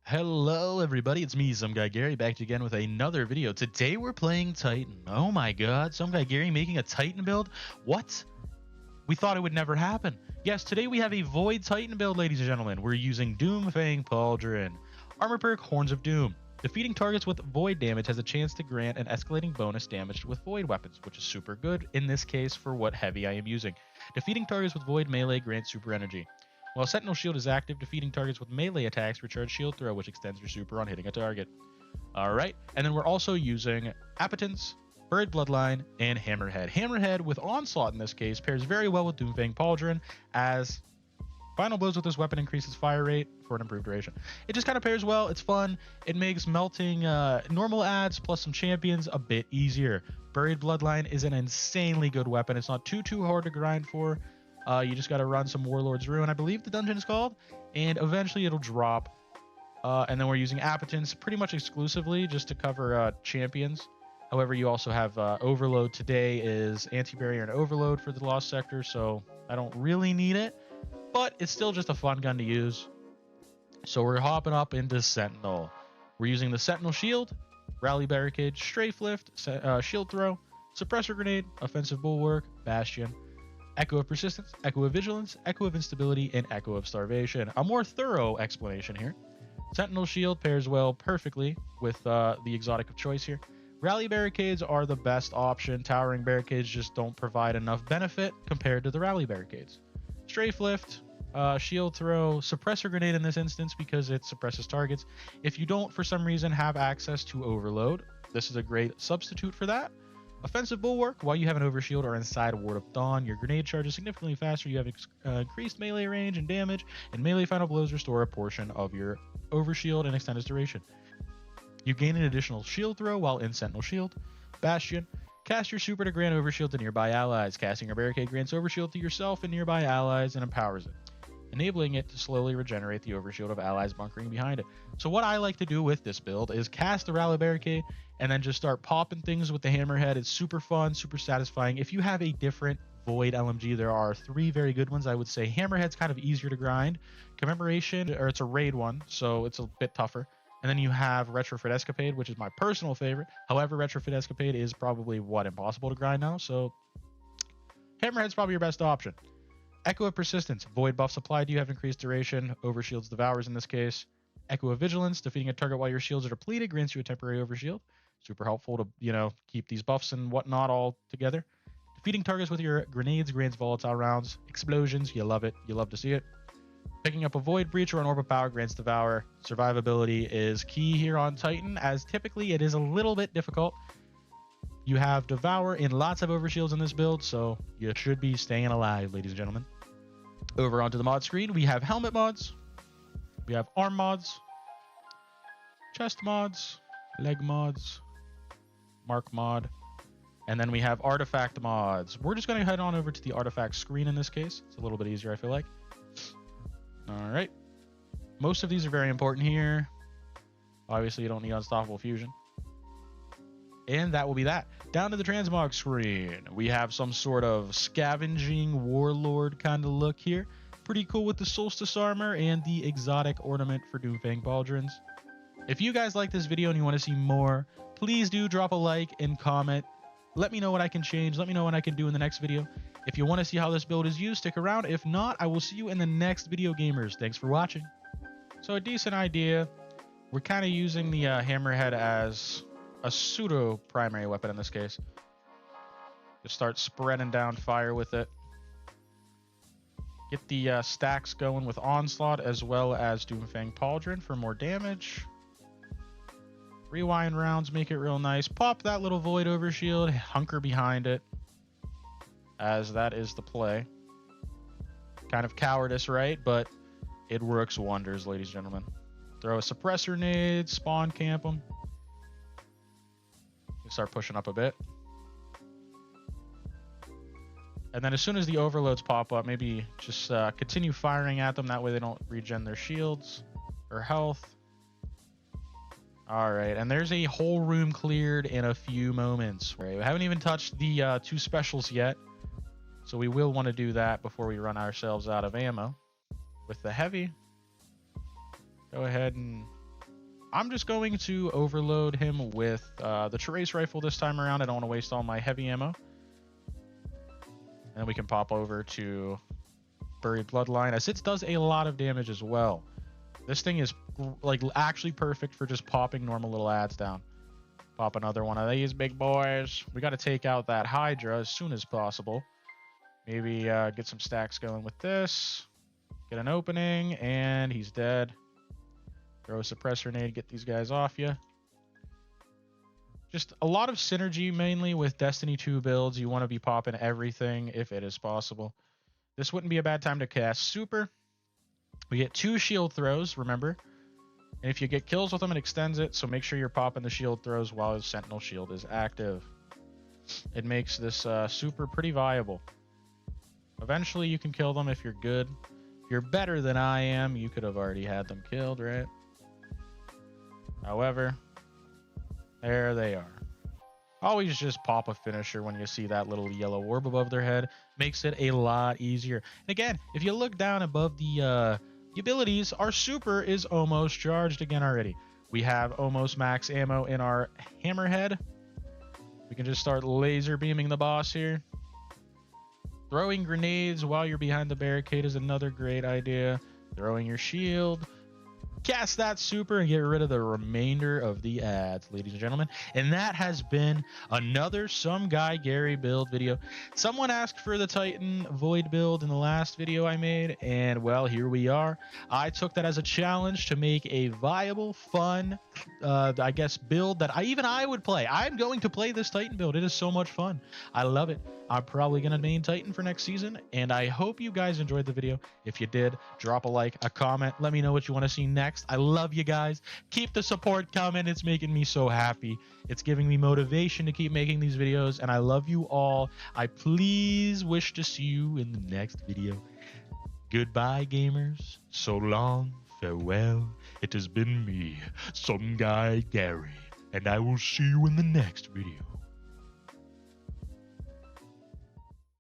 Hello everybody, it's me, Some Guy Gary, back again with another video. Today we're playing Titan. Oh my god, Some Guy Gary making a Titan build? What? We thought it would never happen. Yes, today we have a Void Titan build, ladies and gentlemen. We're using Doomfang Pauldron. Armor perk, Horns of Doom. Defeating targets with Void damage has a chance to grant an escalating bonus damage with Void weapons, which is super good in this case for what heavy I am using. Defeating targets with Void melee grants super energy. While Sentinel Shield is active, defeating targets with melee attacks recharge Shield Throw, which extends your super on hitting a target. Alright, and then we're also using Appetence, Buried Bloodline, and Hammerhead. Hammerhead with Onslaught in this case pairs very well with Doomfang Pauldron, as final blows with this weapon increases fire rate for an improved duration. It just kind of pairs well, it's fun, it makes melting normal adds plus some champions a bit easier. Buried Bloodline is an insanely good weapon, it's not too hard to grind for. You just got to run some Warlord's Ruin, I believe the dungeon is called, and eventually it'll drop. And then we're using Appetence pretty much exclusively just to cover champions. However, you also have Overload. Today is Anti-Barrier and Overload for the Lost Sector, so I don't really need it, but it's still just a fun gun to use. So we're hopping up into Sentinel. We're using the Sentinel Shield, Rally Barricade, Strafe Lift, Shield Throw, Suppressor Grenade, Offensive Bulwark, Bastion, Echo of Persistence, Echo of Vigilance, Echo of Instability, and Echo of Starvation. A more thorough explanation here. Sentinel Shield pairs well perfectly with the exotic of choice here. Rally Barricades are the best option. Towering Barricades just don't provide enough benefit compared to the Rally Barricades. Strafe Lift, Shield Throw, Suppressor Grenade in this instance because it suppresses targets. If you don't, for some reason, have access to Overload, this is a great substitute for that. Offensive Bulwark, while you have an Overshield or inside a Ward of Dawn, your grenade charges significantly faster, you have increased melee range and damage, and melee final blows restore a portion of your Overshield and extend its duration. You gain an additional Shield Throw while in Sentinel Shield. Bastion, cast your super to grant Overshield to nearby allies. Casting your Barricade grants Overshield to yourself and nearby allies and empowers it, enabling it to slowly regenerate the Overshield of allies bunkering behind it. So what I like to do with this build is cast the Rally Barricade and then just start popping things with the Hammerhead. It's super fun, super satisfying. If you have a different Void LMG, there are 3 very good ones. I would say Hammerhead's kind of easier to grind. Commemoration, or it's a raid one, so it's a bit tougher. And then you have Retrofit Escapade, which is my personal favorite. However, Retrofit Escapade is probably, impossible to grind now, so Hammerhead's probably your best option. Echo of Persistence, Void buffs applied, you have increased duration, Overshields Devours in this case. Echo of Vigilance, defeating a target while your shields are depleted grants you a temporary Overshield. Super helpful to, keep these buffs and whatnot all together. Defeating targets with your grenades grants volatile rounds. Explosions, you love it, you love to see it. Picking up a Void Breach or an Orb of Power grants Devour. Survivability is key here on Titan, as typically it is a little bit difficult. You have Devour and lots of Overshields in this build, so you should be staying alive, ladies and gentlemen. Over onto the mod screen, we have helmet mods, we have arm mods, chest mods, leg mods, mark mod, and then we have artifact mods. We're just going to head on over to the artifact screen in this case. It's a little bit easier, I feel like. All right. Most of these are very important here. Obviously, you don't need Unstoppable Fusion. And that will be that. Down to the Transmog screen, we have some sort of scavenging warlord kind of look here. Pretty cool with the Solstice armor and the exotic ornament for Doomfang Pauldrons. If you guys like this video and you want to see more, please do drop a like and comment. Let me know what I can change. Let me know what I can do in the next video. If you want to see how this build is used, stick around. If not, I will see you in the next video, gamers. Thanks for watching. So a decent idea. We're kind of using the Hammerhead as a pseudo primary weapon in this case. Just start spreading down fire with it. Get the stacks going with Onslaught as well as Doomfang Pauldron for more damage. Rewind rounds make it real nice. Pop that little Void Overshield, hunker behind it, as that is the play. Kind of cowardice, right? But it works wonders, ladies and gentlemen. Throw a suppressor nade, spawn camp them. Start pushing up a bit. And then as soon as the overloads pop up, maybe just continue firing at them. That way they don't regen their shields or health. All right, and there's a whole room cleared in a few moments. Right, we haven't even touched the 2 specials yet, so we will want to do that before we run ourselves out of ammo. With the heavy, go ahead and I'm just going to overload him with the trace rifle this time around. I don't want to waste all my heavy ammo. And we can pop over to Buried Bloodline, as it does a lot of damage as well. This thing is like actually perfect for just popping normal little ads down. Pop another one of these big boys. We got to take out that Hydra as soon as possible. Maybe get some stacks going with this. Get an opening, and he's dead. Throw a suppressor grenade, get these guys off you. Just a lot of synergy, mainly with Destiny 2 builds. You want to be popping everything if it is possible. This wouldn't be a bad time to cast Super. We get 2 shield throws, remember. And if you get kills with them, it extends it. So make sure you're popping the shield throws while his Sentinel shield is active. It makes this Super pretty viable. Eventually, you can kill them if you're good. If you're better than I am, you could have already had them killed, right? However, there they are. Always just pop a finisher when you see that little yellow orb above their head. Makes it a lot easier. And again, if you look down above the abilities, our super is almost charged again already. We have almost max ammo in our hammerhead. We can just start laser beaming the boss here. Throwing grenades while you're behind the barricade is another great idea. Throwing your shield. Cast that super and get rid of the remainder of the ads, ladies and gentlemen. And that has been another Some Guy Gary build video. Someone asked for the Titan Void build in the last video I made, and well, here we are. I took that as a challenge to make a viable, fun, I guess, build that I would play. I'm going to play this Titan build. It is so much fun. I love it. I'm probably going to main Titan for next season, and I hope you guys enjoyed the video. If you did, drop a like, a comment. Let me know what you want to see next. I love you guys. Keep the support coming. It's making me so happy. It's giving me motivation to keep making these videos, and I love you all. I please wish to see you in the next video. Goodbye, gamers. So long. Farewell. It has been me, Some Guy Gary, and I will see you in the next video.